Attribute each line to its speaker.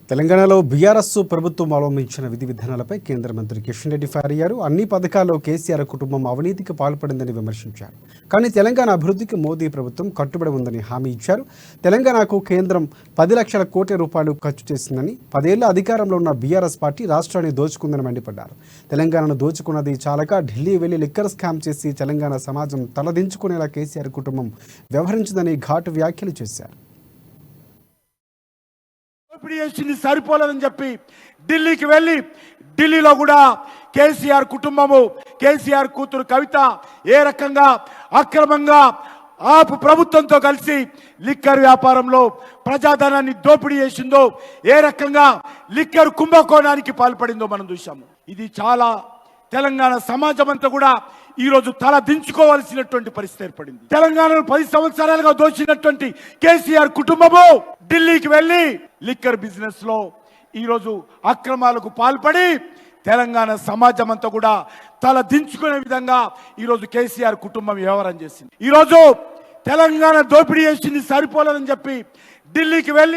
Speaker 1: తెలంగాణలో బీఆర్ఎస్ ప్రభుత్వం అవలంబించిన విధి విధానాలపై కేంద్ర మంత్రి కిషన్ రెడ్డి ఫైర్ అయ్యారు. అన్ని పథకాల్లో కేసీఆర్ కుటుంబం అవినీతికి పాల్పడిందని విమర్శించారు. కానీ తెలంగాణ అభివృద్ధికి మోదీ ప్రభుత్వం కట్టుబడి ఉందని హామీ ఇచ్చారు. తెలంగాణకు కేంద్రం 10 లక్షల కోట్ల రూపాయలు ఖర్చు చేసిందని, 10 ఏళ్ల అధికారంలో ఉన్న బీఆర్ఎస్ పార్టీ రాష్ట్రాన్ని దోచుకుందని మండిపడ్డారు. తెలంగాణను దోచుకున్నది చాలక ఢిల్లీ వెళ్లి లిక్కర్ స్కామ్ చేసి తెలంగాణ సమాజం తలదించుకునేలా కేసీఆర్ కుటుంబం వ్యవహరించిందని ఘాటు వ్యాఖ్యలు చేశారు.
Speaker 2: సరిపోలేదని చెప్పి ఢిల్లీకి వెళ్ళి ఢిల్లీలో కూడా కేసీఆర్ కుటుంబము, కేసీఆర్ కూతురు కవిత ఏ రకంగా అక్రమంగా ఆపు ప్రభుత్వంతో కలిసి లిక్కర్ వ్యాపారంలో ప్రజాధనాన్ని దోపిడీ చేసిందో, ఏ రకంగా లిక్కర్ కుంభకోణానికి పాల్పడిందో మనం చూసాము. ఇది చాలా తెలంగాణ సమాజం అంతా కూడా ఈరోజు తల దించుకోవాల్సినటువంటి పరిస్థితి ఏర్పడింది. తెలంగాణను 10 సంవత్సరాలుగా దోచినటువంటి కేసీఆర్ కుటుంబము ఢిల్లీకి వెళ్ళి లిక్కర్ బిజినెస్ లో ఈరోజు అక్రమాలకు పాల్పడి తెలంగాణ సమాజం అంతా కూడా తల దించుకునే విధంగా ఈరోజు కేసీఆర్ కుటుంబం వ్యవహారం చేసింది. ఈరోజు తెలంగాణ దోపిడీ చేసింది సరిపోలేదని చెప్పి ఢిల్లీకి వెళ్ళి